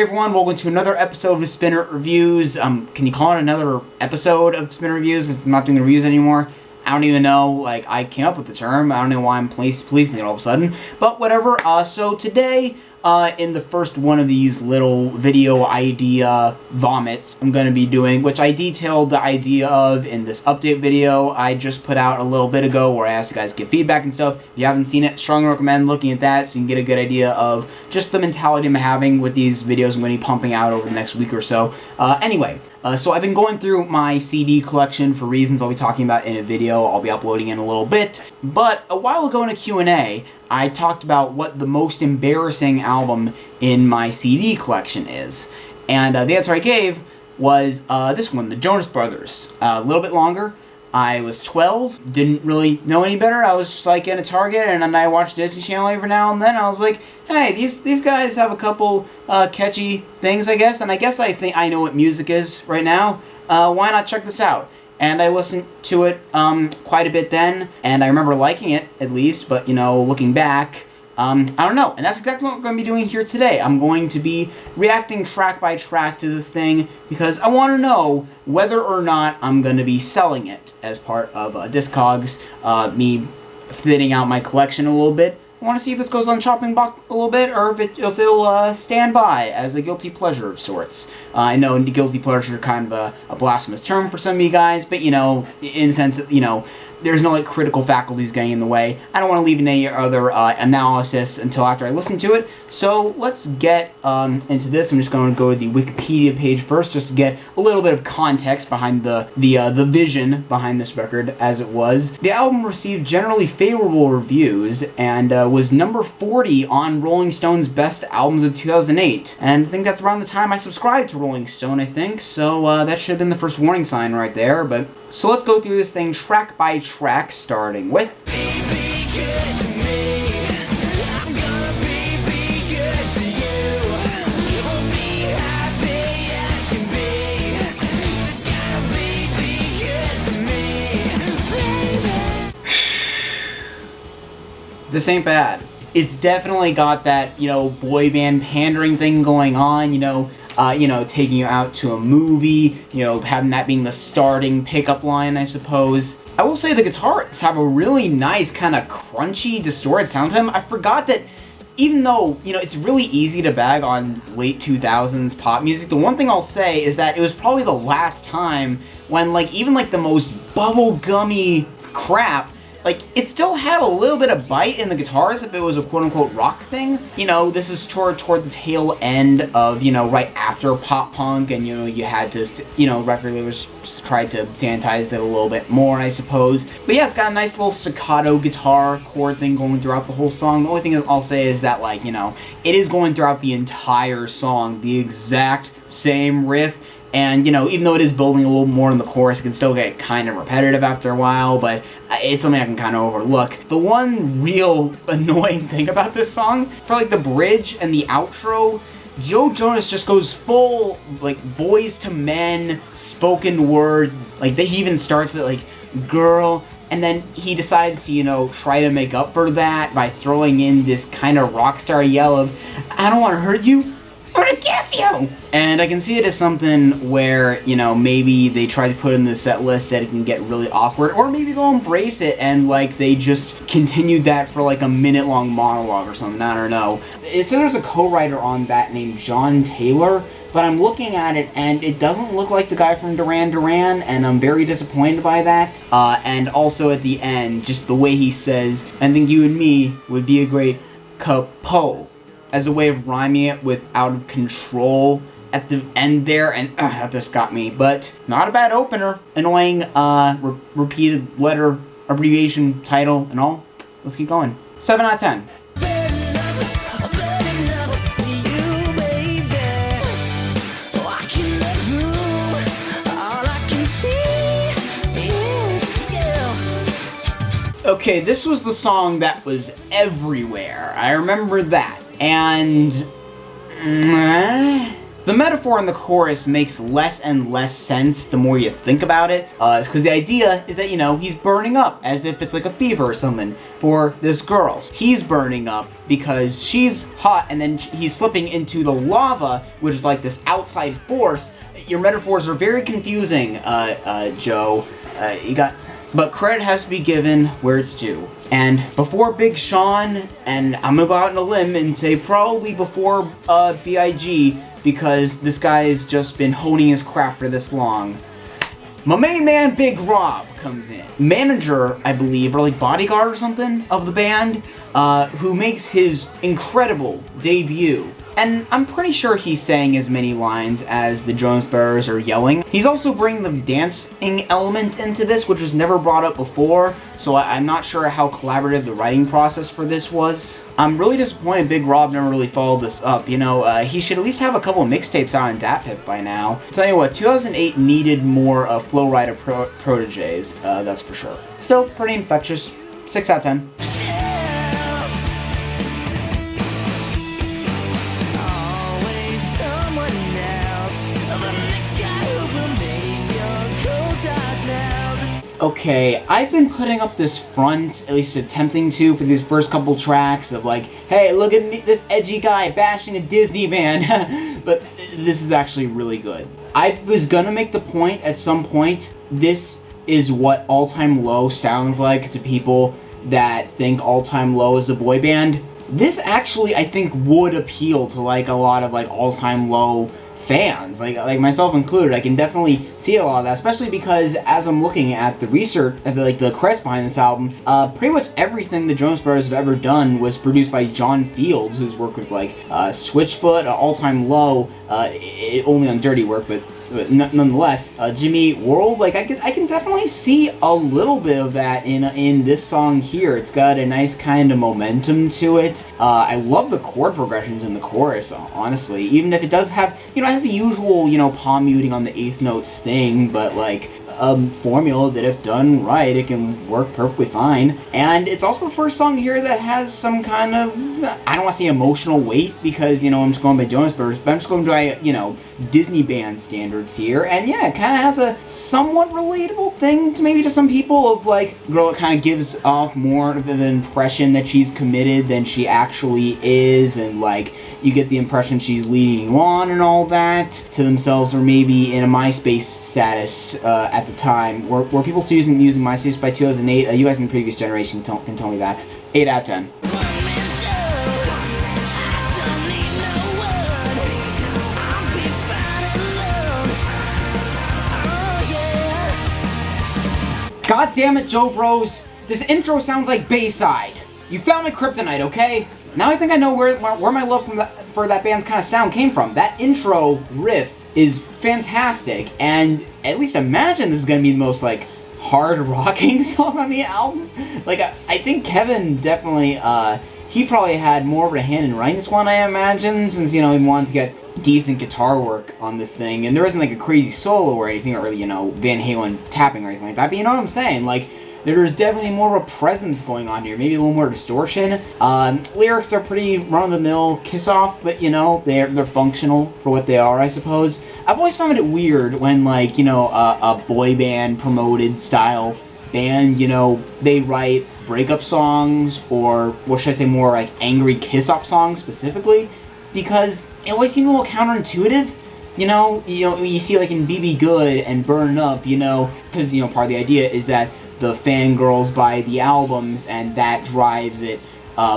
everyone, welcome to another episode of Spinner Reviews. Can you call it another episode of Spinner Reviews? It's not doing the reviews anymore. I don't even know, like, I came up with the term. I don't know why I'm policing it all of a sudden. But whatever, so today, in the first one of these little video idea vomits I'm going to be doing, which I detailed the idea of in this update video I just put out a little bit ago where I asked you guys to give feedback and stuff. If you haven't seen it, strongly recommend looking at that so you can get a good idea of just the mentality I'm having with these videos I'm going to be pumping out over the next week or so. So I've been going through my CD collection for reasons I'll be talking about in a video I'll be uploading in a little bit. But a while ago in a Q&A, I talked about what the most embarrassing album in my CD collection is. And the answer I gave was this one, the Jonas Brothers. A little bit longer. I was 12, didn't really know any better. I was just like in a Target, and then I watched Disney Channel every now and then. I was like, hey, these guys have a couple catchy things, I guess. And I guess I think I know what music is right now. Why not check this out? And I listened to it quite a bit then, and I remember liking it at least. But you know, looking back, I don't know. And that's exactly what we're going to be doing here today. I'm going to be reacting track by track to this thing because I want to know whether or not I'm going to be selling it as part of Discogs, me thinning out my collection a little bit. I want to see if this goes on the chopping block a little bit, or if it'll stand by as a guilty pleasure of sorts. I know guilty pleasure is kind of a blasphemous term for some of you guys, but you know, in the sense that, you know, there's no like critical faculties getting in the way. I don't want to leave any other analysis until after I listen to it. So let's get into this. I'm just going to go to the Wikipedia page first, just to get a little bit of context behind the vision behind this record as it was. The album received generally favorable reviews and was number 40 on Rolling Stone's Best Albums of 2008. And I think that's around the time I subscribed to Rolling Stone, I think. So that should have been the first warning sign right there. But so let's go through this thing track by track, starting with This Ain't Bad. It's definitely got that, you know, boy band pandering thing going on, you know, taking you out to a movie, you know, having that being the starting pickup line, I suppose. I will say the guitars have a really nice kind of crunchy, distorted sound to them. I forgot that even though, you know, it's really easy to bag on late 2000s pop music, the one thing I'll say is that it was probably the last time when, like, even, like, the most bubblegummy crap, like, it still had a little bit of bite in the guitars if it was a quote-unquote rock thing. You know, this is toward the tail end of, you know, right after pop punk, and, you know, you had to, you know, record labels tried to sanitize it a little bit more, I suppose. But yeah, it's got a nice little staccato guitar chord thing going throughout the whole song. The only thing I'll say is that, like, you know, it is going throughout the entire song, the exact same riff. And, you know, even though it is building a little more in the chorus, it can still get kind of repetitive after a while, but it's something I can kind of overlook. The one real annoying thing about this song, for, like, the bridge and the outro, Joe Jonas just goes full, like, boys to men, spoken word. Like, he even starts it, like, girl, and then he decides to, you know, try to make up for that by throwing in this kind of rock star yell of, I don't want to hurt you, I'm gonna kiss you! And I can see it as something where, you know, maybe they try to put in the set list that it can get really awkward, or maybe they'll embrace it and, like, they just continued that for, like, a minute-long monologue or something, I don't know. It says there's a co-writer on that named John Taylor, but I'm looking at it and it doesn't look like the guy from Duran Duran, and I'm very disappointed by that. And also at the end, just the way he says, I think you and me would be a great couple, as a way of rhyming it with out of control at the end there, and that just got me. But not a bad opener. Annoying repeated letter, abbreviation, title, and all. Let's keep going. 7 out of 10. Okay, this was the song that was everywhere. I remember that. And The metaphor in the chorus makes less and less sense the more you think about it, because the idea is that, you know, he's burning up as if it's like a fever or something for this girl. He's burning up because she's hot, and then he's slipping into the lava, which is like this outside force. Your metaphors are very confusing, Joe. But credit has to be given where it's due. And before Big Sean, and I'm gonna go out on a limb and say probably before B.I.G., because this guy has just been honing his craft for this long, my main man Big Rob comes in. Manager, I believe, or like bodyguard or something of the band, who makes his incredible debut. And I'm pretty sure he's saying as many lines as the Jonas Brothers are yelling. He's also bringing the dancing element into this, which was never brought up before, so I'm not sure how collaborative the writing process for this was. I'm really disappointed Big Rob never really followed this up. You know, he should at least have a couple of mixtapes out on DatPiff by now. Tell you what, 2008 needed more Flow Rider proteges, that's for sure. Still pretty infectious. 6 out of 10. Okay, I've been putting up this front, at least attempting to, for these first couple tracks of like, hey, look at me, this edgy guy bashing a Disney band, but this is actually really good. I was gonna make the point at some point, this is what All Time Low sounds like to people that think All Time Low is a boy band. This actually, I think, would appeal to like a lot of like All Time Low fans, like myself included. I can definitely see a lot of that, especially because as I'm looking at the research, at the credits behind this album, pretty much everything the Jonas Brothers have ever done was produced by John Fields, who's worked with like Switchfoot, All Time Low, only on Dirty Work, but nonetheless, Jimmy World. Like I can definitely see a little bit of that in this song here. It's got a nice kind of momentum to it. I love the chord progressions in the chorus, honestly, even if it does have, you know, it has the usual, you know, palm muting on the 8th notes thing, but like formula that if done right, it can work perfectly fine. And it's also the first song here that has some kind of, I don't want to say emotional weight, because, you know, I'm just going by Jonas Brothers, but I'm just going by, you know, Disney band standards here. And yeah, it kind of has a somewhat relatable thing to maybe to some people of like, girl, it kind of gives off more of an impression that she's committed than she actually is, and like, you get the impression she's leading you on and all that to themselves, or maybe in a MySpace status at the time. Were people still using MySpace by 2008? You guys in the previous generation can tell me that. 8 out of 10. God damn it, Joe Bros. This intro sounds like Bayside. You found my kryptonite, okay? Now I think I know where my love for that band's kind of sound came from. That intro riff is fantastic, and at least imagine this is going to be the most, like, hard rocking song on the album. Like, I think Kevin definitely, he probably had more of a hand in writing this one, I imagine, since, you know, he wanted to get decent guitar work on this thing, and there isn't, like, a crazy solo or anything, or, you know, Van Halen tapping or anything like that, but you know what I'm saying? Like, there's definitely more of a presence going on here, maybe a little more distortion. Lyrics are pretty run-of-the-mill kiss-off, but, you know, they're functional for what they are, I suppose. I've always found it weird when, like, you know, a boy band promoted style band, you know, they write breakup songs, or what should I say, more like angry kiss-off songs specifically, because it always seems a little counterintuitive. You know, you see like in BB Good and Burnin Up, you know, because, you know, part of the idea is that the fangirls buy the albums, and that drives it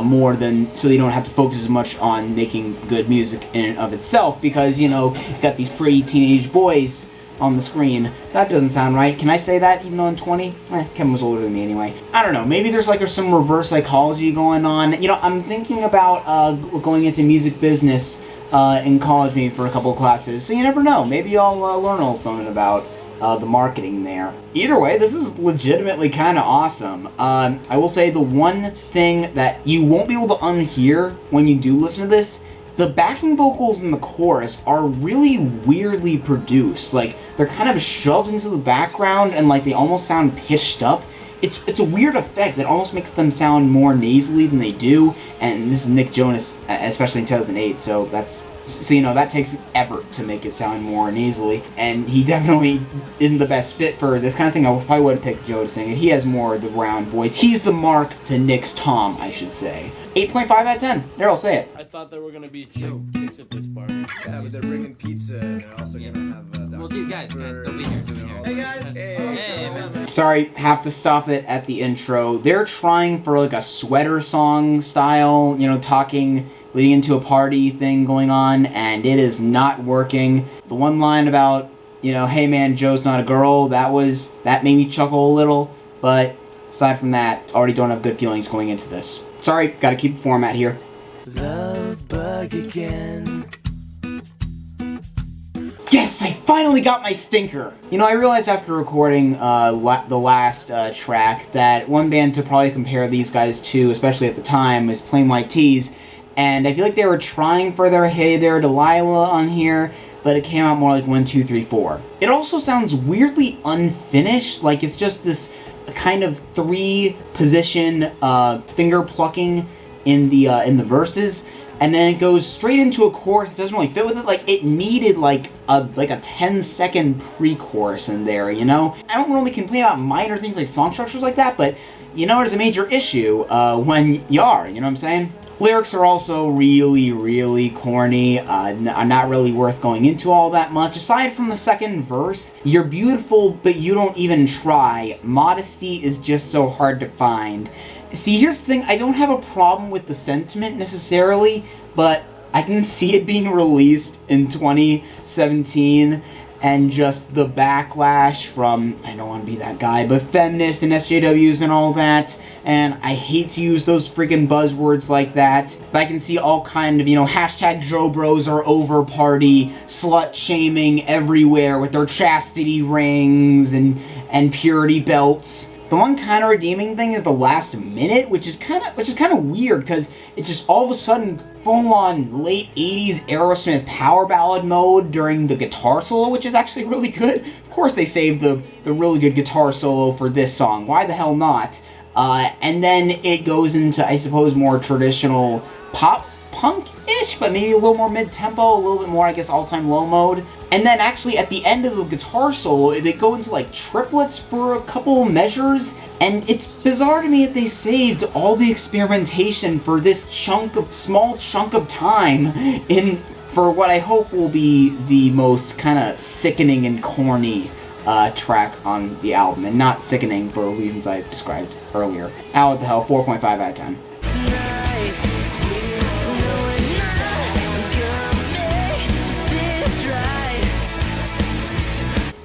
more than, so they don't have to focus as much on making good music in and of itself, because, you know, you've got these pretty teenage boys on the screen. That doesn't sound right. Can I say that even though I'm 20? Kevin was older than me anyway. I don't know, maybe there's some reverse psychology going on. You know, I'm thinking about going into music business in college maybe for a couple of classes, so you never know, maybe I'll learn a little something about the marketing there. Either way, this is legitimately kind of awesome. I will say the one thing that you won't be able to unhear when you do listen to this, the backing vocals in the chorus are really weirdly produced. Like, they're kind of shoved into the background, and like they almost sound pitched up. It's a weird effect that almost makes them sound more nasally than they do, and this is Nick Jonas, especially in 2008, so that's So, you know, that takes effort to make it sound more nasally, and he definitely isn't the best fit for this kind of thing. I probably would have picked Joe to sing it. He has more of the round voice. He's the Mark to Nick's Tom, I should say. 8.5 out of 10. There, I'll say it. I thought there were gonna be chicks at this party. Yeah, but they're bringing pizza, and they're also gonna have Well, dude, guys, they'll be here. Hey guys! Hey. Sorry, have to stop it at the intro. They're trying for like a sweater song style, you know, talking, leading into a party thing going on, and it is not working. The one line about, you know, hey man, Joe's not a girl, that made me chuckle a little, but aside from that, already don't have good feelings going into this. Sorry, gotta keep the format here. Lovebug again. Yes, I finally got my stinker! You know, I realized after recording the last track that one band to probably compare these guys to, especially at the time, is Plain White T's, and I feel like they were trying for their Hey There Delilah on here, but it came out more like 1, 2, 3, 4. It also sounds weirdly unfinished, like it's just this kind of 3-position finger plucking in the verses, and then it goes straight into a chorus. It doesn't really fit with it. Like, it needed like a 10-second pre-chorus in there, you know? I don't really complain about minor things like song structures like that, but you know, it's a major issue when you are, you know what I'm saying? Lyrics are also really, really corny, are not really worth going into all that much. Aside from the second verse, you're beautiful, but you don't even try. Modesty is just so hard to find. See, here's the thing, I don't have a problem with the sentiment necessarily, but I can see it being released in 2017, and just the backlash from, I don't want to be that guy, but feminists and SJWs and all that, and I hate to use those freaking buzzwords like that, but I can see all kind of, you know, hashtag Joe Bros are over party, slut-shaming everywhere with their chastity rings and purity belts. The one kind of redeeming thing is the last minute, which is kind of weird, because it just all of a sudden full-on late 80s Aerosmith power ballad mode during the guitar solo, which is actually really good. Of course they saved the really good guitar solo for this song. Why the hell not? And then it goes into, I suppose, more traditional pop-punk-ish, but maybe a little more mid-tempo, a little bit more, I guess, all-time low mode. And then actually at the end of the guitar solo, they go into like triplets for a couple measures, and it's bizarre to me that they saved all the experimentation for this small chunk of time for what I hope will be the most kind of sickening and corny track on the album, and not sickening for reasons I described earlier. What the hell, 4.5 out of 10.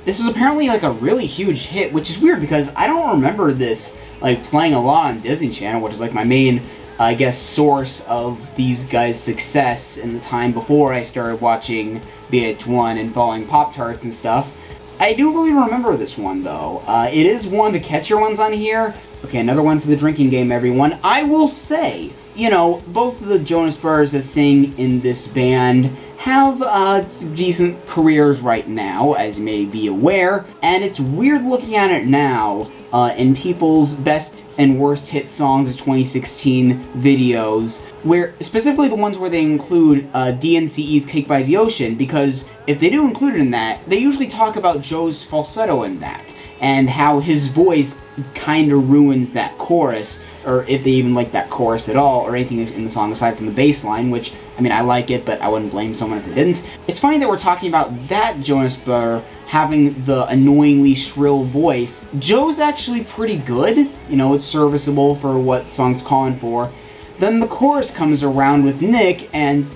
This is apparently like a really huge hit, which is weird because I don't remember this like playing a lot on Disney Channel, which is like my main, I guess, source of these guys' success in the time before I started watching VH1 and following Pop-Tarts and stuff. I do really remember this one though. It is one of the catchier ones on here. Okay, another one for the drinking game, everyone. I will say, you know, both of the Jonas Brothers that sing in this band have decent careers right now, as you may be aware, and it's weird looking at it now in people's best and worst hit songs of 2016 videos, where specifically the ones where they include DNCE's Cake by the Ocean, because if they do include it in that, they usually talk about Joe's falsetto in that, and how his voice kind of ruins that chorus, or if they even like that chorus at all, or anything in the song aside from the bass line, which, I mean, I like it, but I wouldn't blame someone if they didn't. It's funny that we're talking about that Jonas Brother having the annoyingly shrill voice. Joe's actually pretty good, you know, it's serviceable for what the song's calling for. Then the chorus comes around with Nick, and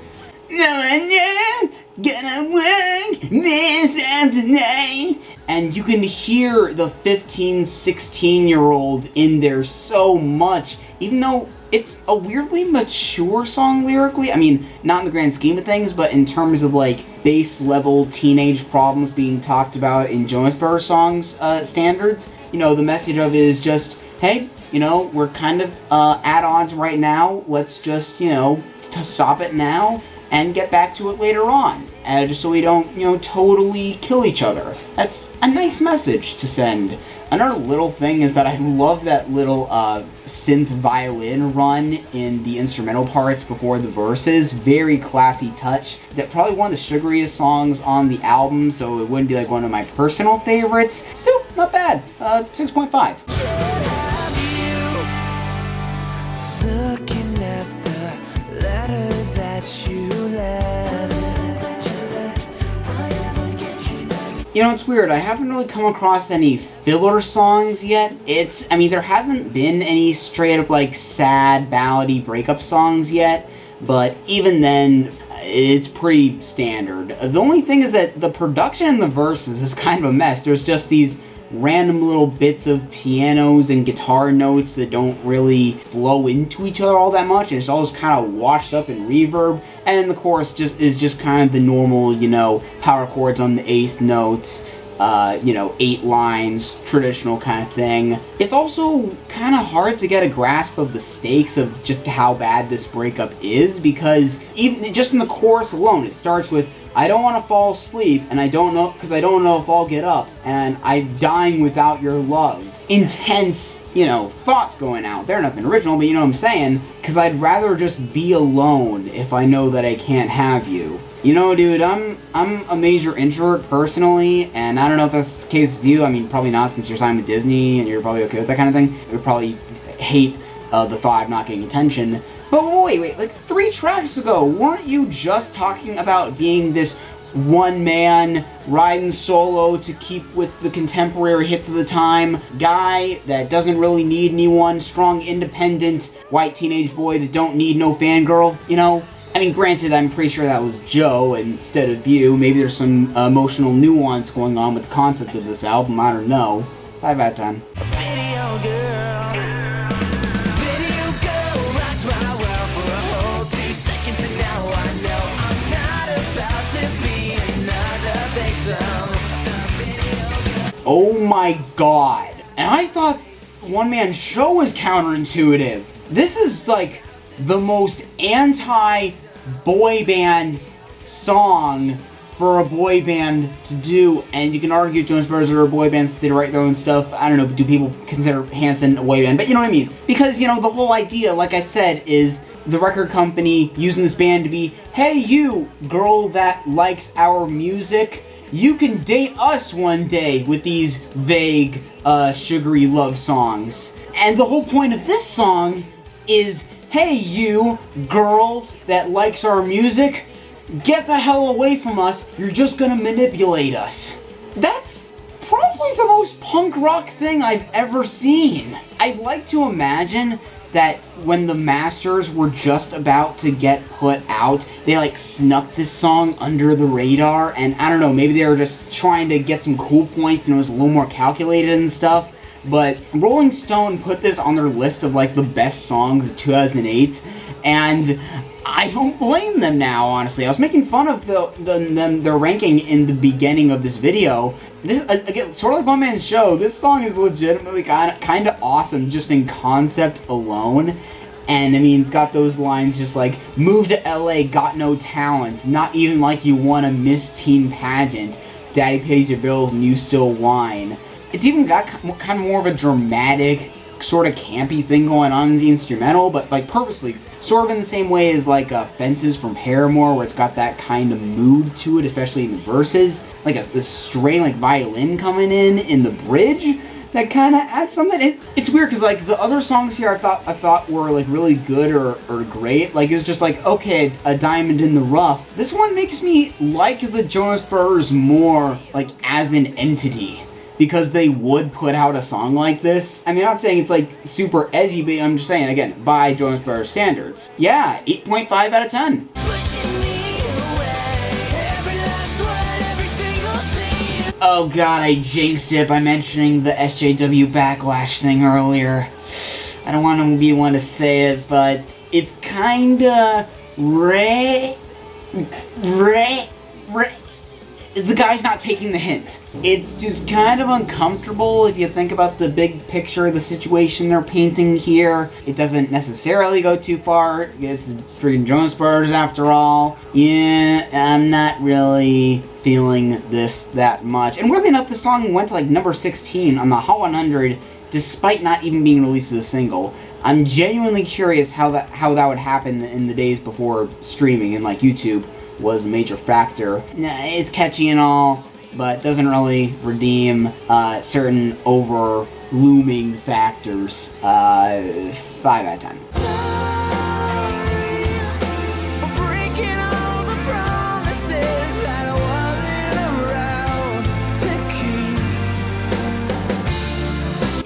gonna work this out tonight. And you can hear the 15, 16-year-old in there so much, even though it's a weirdly mature song lyrically. I mean, not in the grand scheme of things, but in terms of like base level teenage problems being talked about in Jonas Brothers songs standards. You know, the message of it is just, hey, you know, we're kind of at odds right now. Let's just, you know, stop it now and get back to it later on, just so we don't, you know, totally kill each other. That's a nice message to send Another little thing is that I love that little synth violin run in the instrumental parts before the verses. Very classy touch. That probably one of the sugariest songs on the album, so it wouldn't be like one of my personal favorites. Still, not bad. 6.5. Looking at the letter that you left. You know, it's weird. I haven't really come across any filler songs yet. There hasn't been any straight up like sad, ballady breakup songs yet, but even then, it's pretty standard. The only thing is that the production in the verses is kind of a mess. There's just these random little bits of pianos and guitar notes that don't really flow into each other all that much, and it's all just kind of washed up in reverb. And the chorus is just kind of the normal, you know, power chords on the eighth notes, 8 lines, traditional kind of thing. It's also kind of hard to get a grasp of the stakes of just how bad this breakup is, because even just in the chorus alone, it starts with, I don't want to fall asleep, and I don't know if I'll get up, and I'm dying without your love. Intense, thoughts going out there. Nothing original, but you know what I'm saying? Because I'd rather just be alone if I know that I can't have you. You know, dude, I'm a major introvert personally, and I don't know if that's the case with you. I mean, probably not, since you're signed with Disney and you're probably okay with that kind of thing. You would probably hate the thought of not getting attention. But wait, like 3 tracks ago, weren't you just talking about being this one man riding solo to keep with the contemporary hits of the time guy that doesn't really need anyone, strong, independent, white teenage boy that don't need no fangirl, you know? I mean, granted, I'm pretty sure that was Joe instead of you. Maybe there's some emotional nuance going on with the concept of this album, I don't know. 5 out of 10. Video girl. Video girl rocked my world for a whole 2 seconds, and now I know I'm not about to be another victim. Oh my god. And I thought One Man Show was counterintuitive. This is like the most anti-boy band song for a boy band to do, and you can argue Jonas Brothers are boy bands, they write their own stuff. I don't know, do people consider Hanson a boy band? But you know what I mean. Because, the whole idea, like I said, is the record company using this band to be, hey, you girl that likes our music, you can date us one day with these vague, sugary love songs. And the whole point of this song is, hey, you girl that likes our music, get the hell away from us, you're just gonna manipulate us. That's probably the most punk rock thing I've ever seen. I'd like to imagine that when the masters were just about to get put out, they like snuck this song under the radar, and I don't know, maybe they were just trying to get some cool points and it was a little more calculated and stuff. But Rolling Stone put this on their list of like the best songs of 2008, and I don't blame them now, honestly. I was making fun of their ranking in the beginning of this video. This, again, sort of like One Man Show, this song is legitimately kind of awesome just in concept alone. And I mean, it's got those lines just like, move to LA, got no talent, not even like you won a Miss Teen pageant, daddy pays your bills and you still whine. It's even got kind of more of a dramatic, sort of campy thing going on in the instrumental, but like purposely, sort of in the same way as like Fences from Paramore, where it's got that kind of mood to it, especially in the verses, like this strain like violin coming in the bridge that kind of adds something. It's weird because like the other songs here I thought were like really good or great. Like it was just like, okay, a diamond in the rough. This one makes me like the Jonas Brothers more like as an entity, because they would put out a song like this. I mean, I'm not saying it's like super edgy, but I'm just saying, again, by Jonas Brothers standards. Yeah, 8.5 out of 10. Pushing me away. Every last word, every single thing. Oh god, I jinxed it by mentioning the SJW backlash thing earlier. I don't want to be one to say it, but it's kinda the guy's not taking the hint. It's just kind of uncomfortable if you think about the big picture of the situation they're painting here. It doesn't necessarily go too far. It's freaking Jonas Brothers after all. Yeah, I'm not really feeling this that much. And weirdly enough, the song went to like number 16 on the Hot 100 despite not even being released as a single. I'm genuinely curious how that would happen in the days before streaming and like YouTube was a major factor. It's catchy and all, but doesn't really redeem certain over-looming factors. 5 out of 10.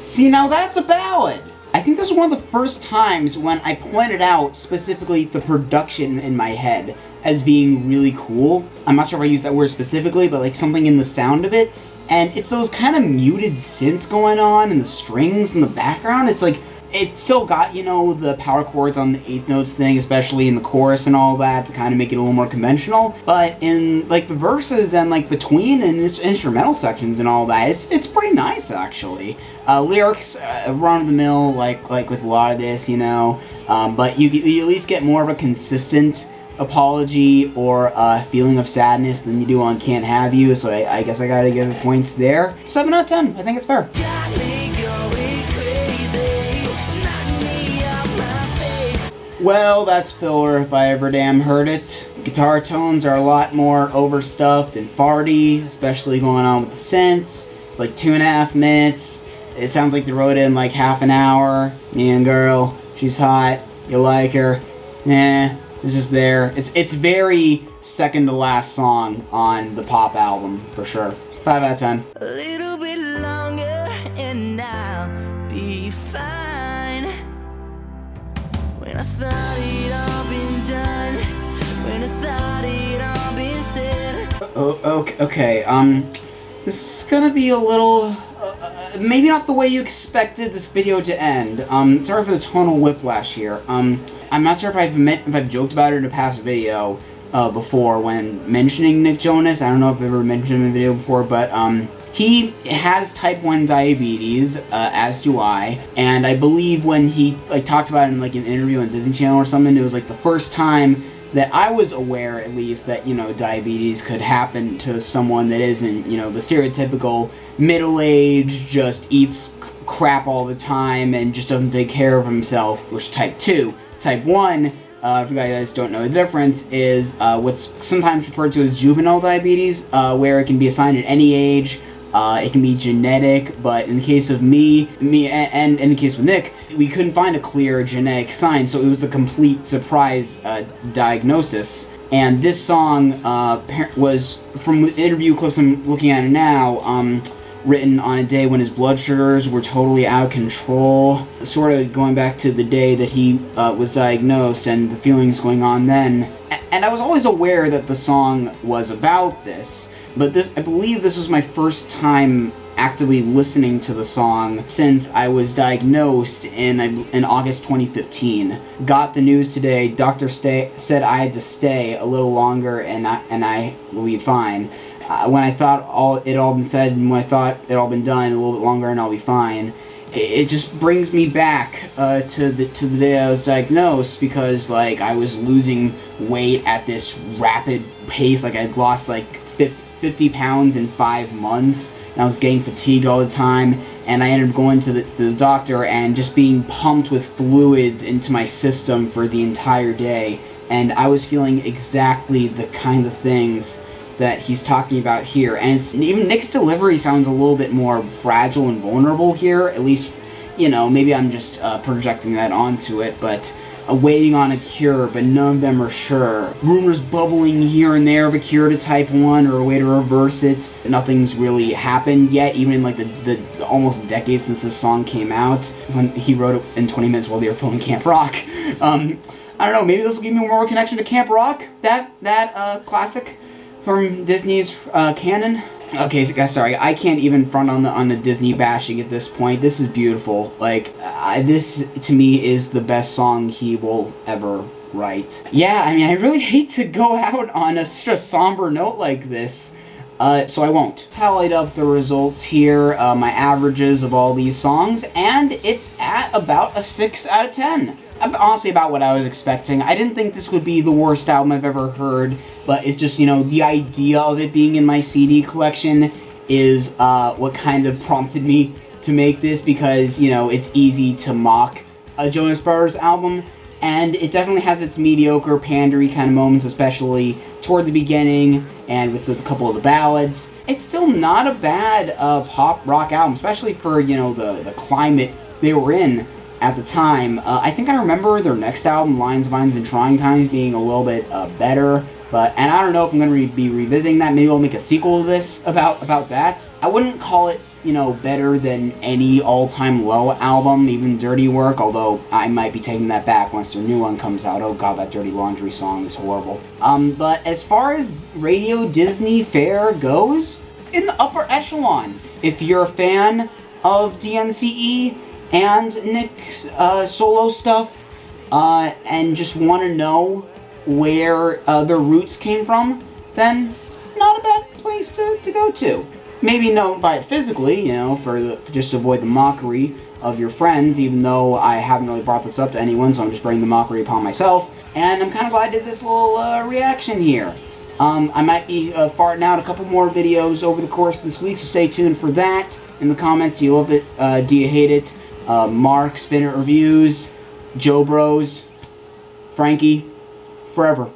See, now that's a ballad. I think this is one of the first times when I pointed out specifically the production in my head as being really cool. I'm not sure if I used that word specifically, but like something in the sound of it. And it's those kind of muted synths going on and the strings in the background. It's like, it still got, you know, the power chords on the 8th notes thing, especially in the chorus and all that to kind of make it a little more conventional. But in like the verses and like between and its instrumental sections and all that, it's pretty nice actually. Lyrics, run of the mill like with a lot of this, you know, but you at least get more of a consistent apology or a feeling of sadness than you do on Can't Have You, so I guess I gotta give it points there. 7 out of 10, I think it's fair. Well, that's filler if I ever damn heard it. Guitar tones are a lot more overstuffed and farty, especially going on with the synths. It's like 2.5 minutes. It sounds like they wrote it in like half an hour. Man, girl, she's hot. You like her. It's just there. It's very second to last song on the pop album, for sure. 5 out of 10. A little bit longer and I'll be fine. When I thought it all been done, when I thought it all been said. Okay, this is gonna be a little, maybe not the way you expected this video to end. Sorry for the tonal whiplash here. I'm not sure if I've joked about it in a past video before when mentioning Nick Jonas. I don't know if I've ever mentioned him in a video before, but he has type 1 diabetes, as do I, and I believe when he like talked about it in like an interview on Disney Channel or something, it was like the first time that I was aware, at least, that, you know, diabetes could happen to someone that isn't, you know, the stereotypical middle-aged, just eats crap all the time and just doesn't take care of himself, which is type 2. Type 1, if you guys don't know the difference, is what's sometimes referred to as juvenile diabetes, where it can be assigned at any age. It can be genetic, but in the case of me, and in the case with Nick, we couldn't find a clear genetic sign, so it was a complete surprise diagnosis. And this song was, from the interview clips I'm looking at now, written on a day when his blood sugars were totally out of control, sort of going back to the day that he was diagnosed and the feelings going on then. And I was always aware that the song was about this, but I believe this was my first time actively listening to the song since I was diagnosed in August 2015. Got the news today. Doctor said I had to stay a little longer and I will be fine. When I thought it all been said and when I thought it all been done, a little bit longer and I'll be fine. It just brings me back to the day I was diagnosed, because like I was losing weight at this rapid pace. Like I'd lost like 50 pounds in 5 months, and I was getting fatigued all the time, and I ended up going to the doctor and just being pumped with fluids into my system for the entire day, and I was feeling exactly the kind of things that he's talking about here. And even Nick's delivery sounds a little bit more fragile and vulnerable here, at least, you know, maybe I'm just projecting that onto it, but waiting on a cure, but none of them are sure. Rumors bubbling here and there of a cure to type 1 or a way to reverse it. Nothing's really happened yet, even in like the almost decade since this song came out, when he wrote it in 20 minutes while they were filming Camp Rock. I don't know, maybe this will give me more connection to Camp Rock, that classic from Disney's canon. Okay, so guys, sorry, I can't even front on the Disney bashing at this point. This is beautiful. Like, this to me is the best song he will ever write. Yeah, I mean, I really hate to go out on such a somber note like this. so I won't. Tallied up the results here, my averages of all these songs, and it's at about a 6 out of 10. Honestly, about what I was expecting. I didn't think this would be the worst album I've ever heard, but it's just, you know, the idea of it being in my CD collection is what kind of prompted me to make this, because, you know, it's easy to mock a Jonas Brothers album, and it definitely has its mediocre, pandery kind of moments, especially toward the beginning, and with a couple of the ballads. It's still not a bad pop rock album, especially for, you know, the climate they were in at the time. I think I remember their next album, Lines, Vines, and Trying Times, being a little bit better. And I don't know if I'm going to be revisiting that. Maybe I'll make a sequel to this about that. I wouldn't call it, you know, better than any all-time low album, even Dirty Work, although I might be taking that back once their new one comes out. Oh god, that Dirty Laundry song is horrible. But as far as Radio Disney fare goes, in the upper echelon. If you're a fan of DNCE and Nick's solo stuff, and just want to know where their roots came from, then not a bad place to go to. Maybe don't buy it physically, you know, for just to avoid the mockery of your friends, even though I haven't really brought this up to anyone, so I'm just bringing the mockery upon myself. And I'm kind of glad I did this little reaction here. I might be farting out a couple more videos over the course of this week, so stay tuned for that. In the comments, do you love it? Do you hate it? Mark, Spinner Reviews, Joe Bros, Frankie, forever.